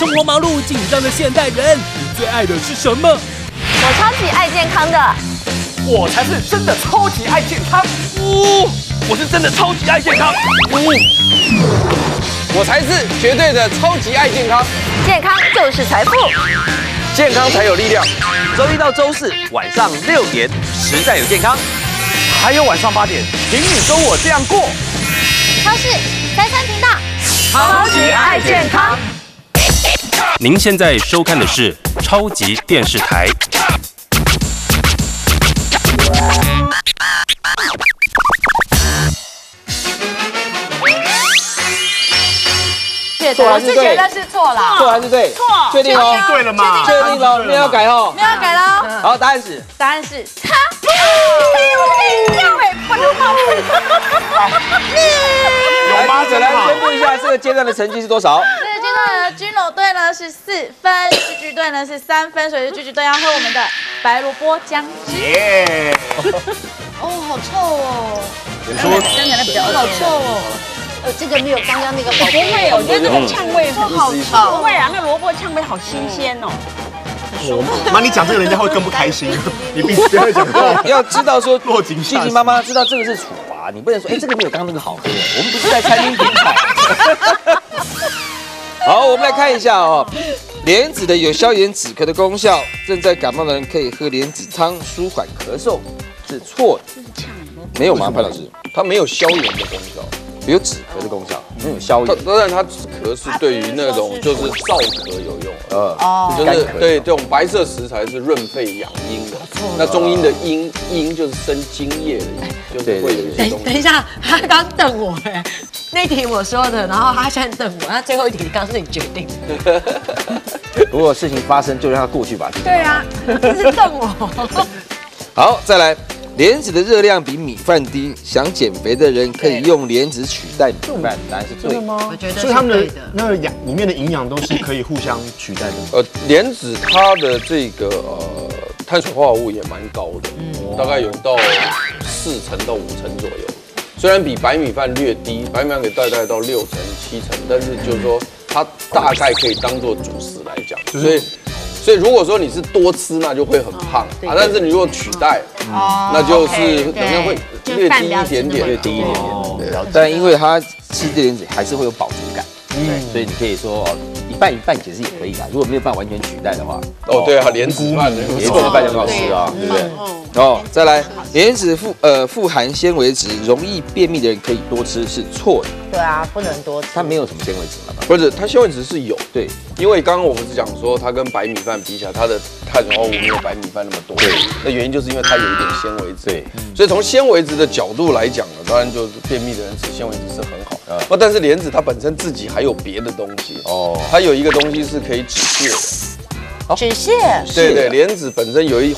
生活忙碌紧张的现代人，你最爱的是什么？我超级爱健康的，我才是真的超级爱健康。我是真的超级爱健康。我才是绝对的超级爱健康。健康就是财富，健康才有力量。周一到周四晚上6点，实在有健康，还有晚上8点，请你跟我这样过。超市33频道，超级爱健康。您现在收看的是超级电视台。我是觉得是错啦，错还是对？错，确定哦？对了嘛？确定了，没有改哦。没有改喽。好，答案是答案是他。有吗？再来宣布一下这个阶段的成绩是多少？这个阶段的军龙队呢是4分，句句队呢是3分，所以句句队要喝我们的白萝卜姜汁。耶！哦，好臭哦！你说真的比较好臭哦。这个没有刚刚那个不会，我觉得这个呛味很好臭。不会啊，那萝卜呛味好新鲜哦。妈，你讲这个人家会更不开心，你必须这样讲话。要知道说，落井下石静静妈妈知道这个是处罚，你不能说，这个没有刚刚那个好喝。我们不是在餐厅品考。好，我们来看一下哦，莲子的有消炎止咳的功效，正在感冒的人可以喝莲子汤舒缓咳嗽，是错的。没有吗，潘老师？它没有消炎的功效，有止咳的功效，没有消炎。当然它止咳是对于那种就是燥咳有用，就是干咳对这种白色食材是润肺养阴的。那中医的阴就是生津液的阴，就是会有一些东西。等一下，他刚瞪我那题我说的，然后他现在瞪我，那最后一题刚是你决定。不过事情发生就让它过去吧。对啊，一直瞪我。好，再来。莲子的热量比米饭低，想减肥的人可以用莲子取代米饭，答案是对的。我觉得所以他们的那个里面的营养都是可以互相取代的。莲子它的这个碳水化合物也蛮高的，大概有到4成到5成左右。虽然比白米饭略低，白米饭可以带到6成7成，但是就是说它大概可以当做主食来讲，所以如果说你是多吃，那就会很胖啊。但是你如果取代，那就是可能会略低一点点，略低一点点。但因为它吃这莲子还是会有饱足感，所以你可以说一半一半其实也可以啦。如果没有办法完全取代的话，对啊，莲子饭莲子饭很好吃啊，对不对？再来，莲子富含纤维质，容易便秘的人可以多吃，是错的。对啊，不能多吃。它没有什么纤维质嘛？不是，它纤维质是有，对，因为刚刚我们是讲说它跟白米饭比起来，它的碳水化合物没有白米饭那么多。对，那原因就是因为它有一点纤维质。对，所以从纤维质的角度来讲呢，当然就是便秘的人吃纤维质是很好的。但是莲子它本身自己还有别的东西它有一个东西是可以止泻的。止泻？对，莲子本身有一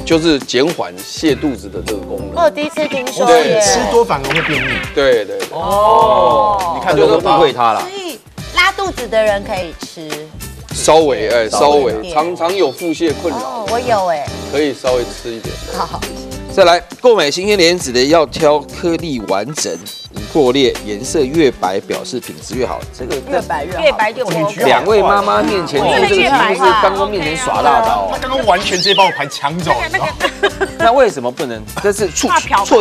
就是减缓泻肚子的这个功能。我第一次听说。对，吃多反而会便秘。对。你看就是误会它了。所以拉肚子的人可以吃。稍微常有腹泻困扰。我有可以稍微吃一点。好。再来，购买新鲜莲子的要挑颗粒完整、不破裂、颜色越白，表示品质越好。这个越白越好。越白就不好。两位妈妈面前出这个题目是刚刚面前耍大刀。他刚刚完全直接把我牌抢走，你知道吗？那为什么不能？这是错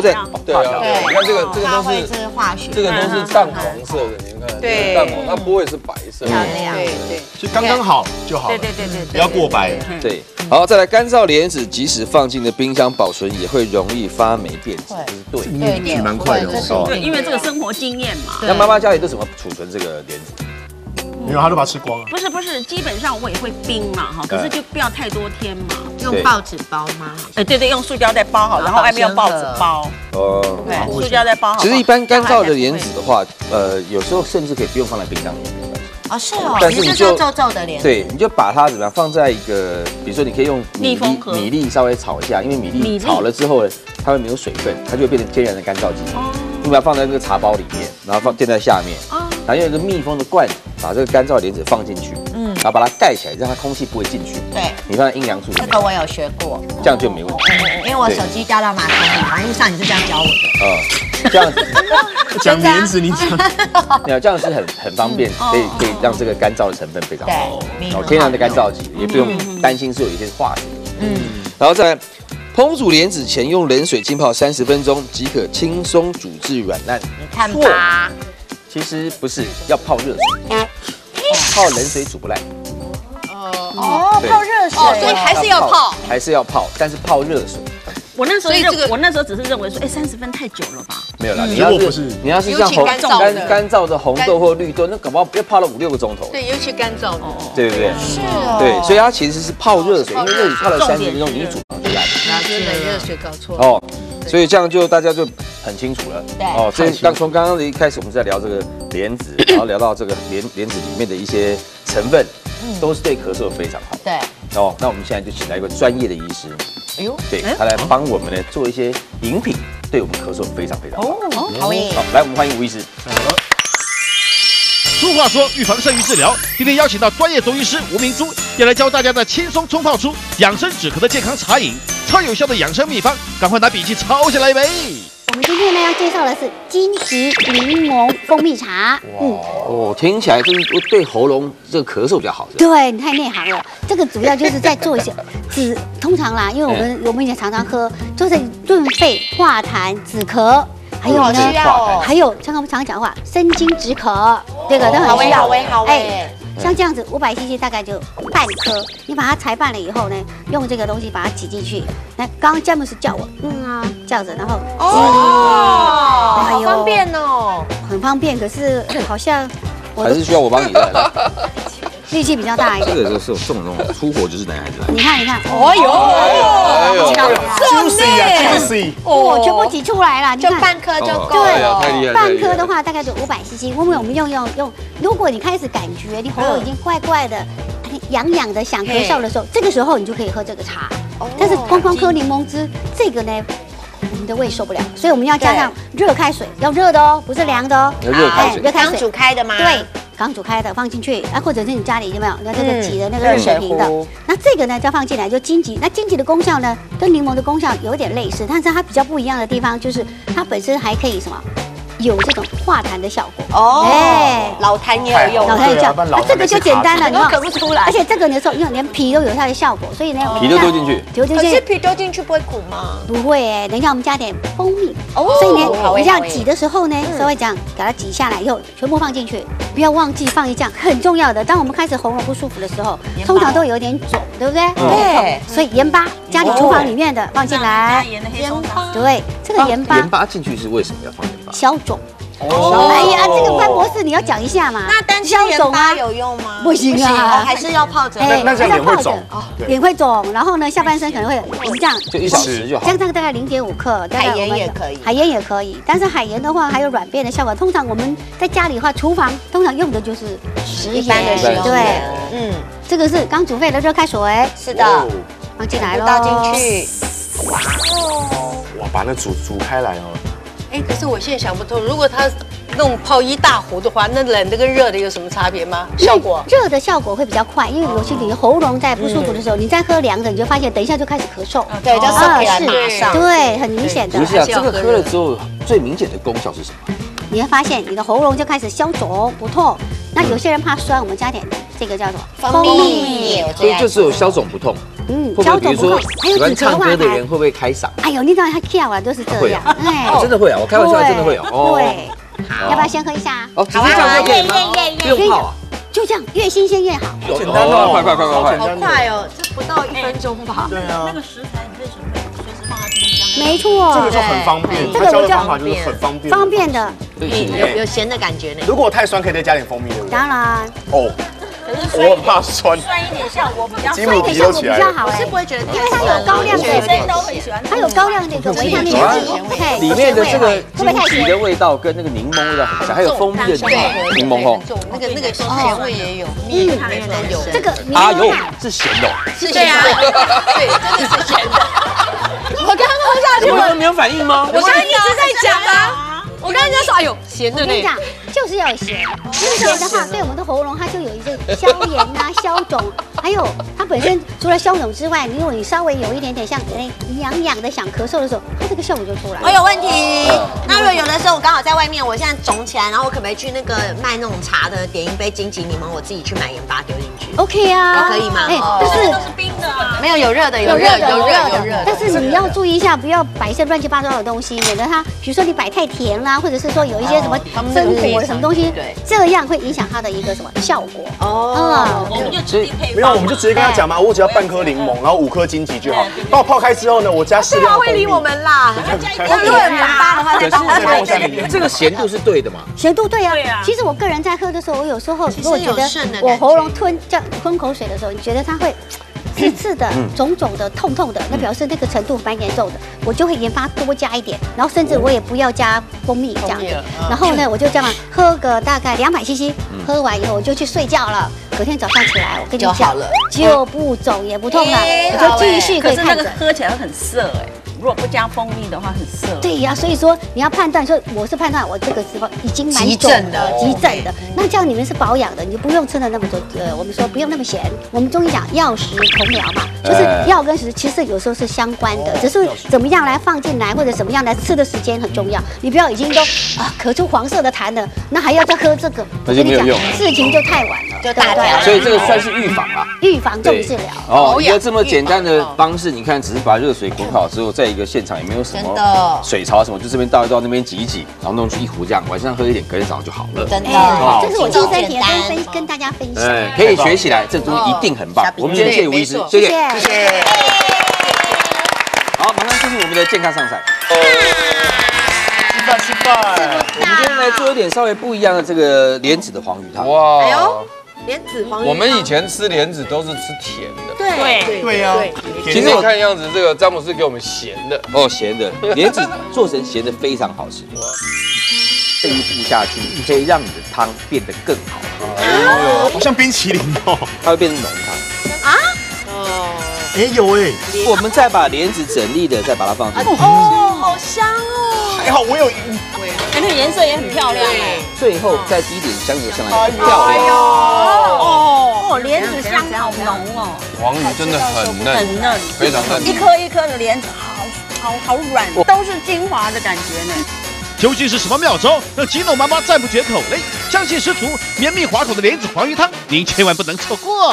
在对啊，你看这个它会都是是化学，这个都是淡黄色的，你看，对，淡黄，它不会是白色。漂亮，对，所以刚刚好就好了。对，不要过白。对，好，再来干燥莲子，即使放进了冰箱保存，也会容易发霉变质，这是对。取蛮快的对，因为这个生活经验嘛。那妈妈家里都怎么储存这个莲子？没有，他都把它吃光了。不是，基本上我也会冰嘛，可是就不要太多天嘛。用报纸包吗？对，用塑胶袋包好，然后外面用报纸包。对，塑胶袋包好。其实一般干燥的莲子的话，有时候甚至可以不用放在冰箱里面。是但是你就皱皱的莲子，对，你就把它怎么样放在一个，比如说你可以用米粒稍微炒一下，因为米粒炒了之后呢，它会没有水分，它就会变成天然的干燥剂。你把它放在这个茶包里面，然后垫在下面，然后用一个密封的罐子把这个干燥莲子放进去，然后把它盖起来，让它空气不会进去。对，你放在阴凉处里面，这个我有学过，这样就没问题。因为我手机掉到马桶里，网络上你是这样教我的。这样子讲帘子，你讲，没有这样是很方便，可以让这个干燥的成分非常好，天然的干燥剂，也不用担心是有一些化学。然后再来烹煮莲子前用冷水浸泡30分钟即可轻松煮至软烂。你看吧，其实不是，要泡热水，泡冷水煮不烂。泡热水，所以还是要泡，还是要泡，但是泡热水。我那时候只是认为说，哎，30分太久了吧？没有啦，你要是像干燥的红豆或绿豆，那搞不好要泡了5、6个钟头。对，尤其干燥的，对不对？是哦。对，所以它其实是泡热水，因为热水泡了30分钟，你一煮就烂。就是冷热水搞错哦，所以这样就大家就很清楚了。对。哦，所以从刚刚的一开始，我们在聊这个莲子，然后聊到这个莲子里面的一些成分，都是对咳嗽非常好。对。哦，那我们现在就请来一个专业的医师。哎呦，对，他来帮我们呢做一些饮品，对我们咳嗽非常好。好耶！好，来我们欢迎吴医师。俗话说，预防胜于治疗。今天邀请到专业中医师吴明珠，要来教大家的轻松冲泡出养生止咳的健康茶饮，超有效的养生秘方，赶快拿笔记抄下来呗！我们今天呢要介绍的是金桔柠檬蜂蜜茶。听起来就是对喉咙这个咳嗽比较好。对，你太内行了。这个主要就是在做一些通常啦，因为我们也常常喝，就是润肺化痰止咳。还有呢，还有像我们常讲话，生津止渴，这个都很需要。像这样子500cc 大概就半颗，你把它裁半了以后呢，用这个东西把它挤进去。来，刚刚詹姆斯叫我，这样子，然后好方便哦，很方便。可是好像还是需要我帮你的。力气比较大一点。这个是这种出火就是男孩子。你看，juicy，全部挤出来了，就半颗就够了。对，半颗的话大概就500cc。因为我们用，如果你开始感觉你喉咙已经怪怪的、痒痒的、想咳嗽的时候，这个时候你就可以喝这个茶。但是光喝柠檬汁，这个呢，我们的胃受不了，所以我们要加上热开水，要热的哦，不是凉的哦。热开水，刚煮开的吗？对。刚煮开的放进去，或者是你家里有没有那这个挤的那个热水瓶的？那这个呢，就放进来就金桔。那金桔的功效呢，跟柠檬的功效有点类似，但是它比较不一样的地方就是它本身还可以什么，有这种化痰的效果。老痰也有用，老痰也叫。那这个就简单了，你咳不出来。而且这个的时候，因为连皮都有它的效果，所以呢，皮都丢进去。可是皮丢进去不会苦吗？不会等一下我们加点蜂蜜。所以呢，你这样挤的时候呢，稍微这样给它挤下来以后，全部放进去。不要忘记放一酱，很重要的。当我们开始喉咙不舒服的时候，通常都有点肿，对不对？对。所以盐巴，家里厨房里面的放进来。盐巴。对，这个盐巴进去是为什么要放盐巴？消肿。哎呀，这个潘博士你要讲一下嘛。那单吃盐巴有用吗？不行啊，还是要泡着。那这样脸会肿，脸会肿，然后呢，下半身可能会，我们这样就1小时就好。这样大概0.5克，海盐也可以。海盐也可以，但是海盐的话还有软便的效果。通常我们在家里的话，厨房通常用的就是食盐。对，这个是刚煮沸的热开水。是的，放进来喽，倒进去。哇，把那煮开来哦。可是我现在想不通，如果它弄泡1大壶的话，那冷的跟热的有什么差别吗？效果？热的效果会比较快，因为尤其你喉咙在不舒服的时候，你再喝凉的，你就发现等一下就开始咳嗽。对，就马上。对，很明显的。不是啊，这个喝了之后最明显的功效是什么？你会发现你的喉咙就开始消肿不痛。那有些人怕酸，我们加点这个叫做蜂蜜，所以就只有消肿不痛。消肿不痛，还有喜欢唱歌的人会不会开嗓？哎呦，你知道他跳啊都是这样，真的会啊！我开玩笑，真的会哦。对，要不要先喝一下？哦，直接这样就可以吗？不用泡啊？就这样，越新鲜越好。简单哦，快！好快哦，这不到1分钟吧？对啊。那个食材你可以随时放在冰箱。没错，这个就很方便。这个我方法就是很方便。方便的。有咸的感觉呢。如果太酸，可以再加点蜂蜜，对不对？当然。哦。我很怕酸，酸一点效果比较好，酸一点效果比较好。我是不会觉得，因为它有高量的，女生都很喜欢，它有高量的一个维他命 C， 里面的这个金桔的味道跟那个柠檬味道很像，还有蜂蜜的柠檬哦，那个咸味也有，蜜里面都有。这个是咸的，是咸的，对，真的是咸的。我刚刚喝下去，你们没有反应吗？我刚刚一直在讲啊。我刚刚在说，哎呦，咸的呢。我跟你讲，就就是要有咸，咸的话对我们的喉咙它就有一个消炎啊、消肿，还有它本身除了消肿之外，如果你稍微有一点点像痒痒的想咳嗽的时候，它这个效果就出来了。我有问题，那如果有的时候我刚好在外面，我现在肿起来，然后我可不可以去那个卖那种茶的，点一杯金桔柠檬，我自己去买盐巴丢进去 ？OK 啊，可以吗？但是都是冰的啊，没有热的，有热的，但是你要注意一下，不要摆一些乱七八糟的东西，免得它，比如说你摆太甜啦，或者是说有一些什么榛果什么东西，这样会影响它的一个什么效果。哦，我们就直接配没有，我们就直接跟他讲嘛，我只要半颗柠檬，然后5颗金桔就好。帮我泡开之后呢，我加适量的蜂蜜。会理我们啦。如果有盐巴的话，再帮我加一点。这个咸度是对的嘛？咸度对啊。其实我个人在喝的时候，我有时候如果觉得我喉咙吞口水的时候，你觉得它会刺刺的、肿肿的、痛痛的，那表示那个程度蛮严重的，我就会盐巴多加一点，然后甚至我也不要加蜂蜜这样子，然后呢，我就这样喝个大概200cc，喝完以后我就去睡觉了。隔天早上起来，我跟你讲，就不肿也不痛了，我就继续可以看着。可是那个喝起来会很涩哎。如果不加蜂蜜的话，很涩。对呀，所以说你要判断说，我是判断我这个时候已经蛮肿的、急症的。那这样你们是保养的，你就不用吃的那么多。我们说不用那么咸。我们中医讲药食同疗嘛，就是药跟食其实有时候是相关的，只是怎么样来放进来或者怎么样来吃的时间很重要。你不要已经都咳出黄色的痰了，那还要再喝这个，那就没有用，事情就太晚了，就大条。所以这个算是预防啊，预防重治疗。哦，一个这么简单的方式，你看只是把热水滚好之后，在一个现场也没有什么水槽什么，就这边倒一倒，那边挤一挤，然后弄去一壶这样，晚上喝一点，隔天早上就好了。真的，这是我亲身体验跟大家分享。可以学起来，这东西一定很棒。我们今天谢谢吴医师，谢谢，谢谢。好，马上进入我们的健康上菜。吃饭。我们今天来做一点稍微不一样的这个莲子的黄鱼汤。哇！哎呦，莲子黄鱼。我们以前吃莲子都是吃甜的。对呀。其实我看样子，这个詹姆斯给我们咸的。哦，咸的莲子做成咸的非常好吃。这一步下去，可以让你的汤变得更好。好像冰淇淋哦。它会变成浓汤。啊？哎有哎。我们再把莲子整粒的再把它放进去。哦，好香哦。还好我有那个颜色也很漂亮哎。最后再滴点香油上来，很漂亮。哦，莲子香好浓哦。黄鱼真的很嫩，很嫩，非常嫩。一颗一颗的莲子，好软，都是精华的感觉呢。究竟是什么妙招让吉农妈妈赞不绝口嘞？相信十足绵密滑口的莲子黄鱼汤，您千万不能错过。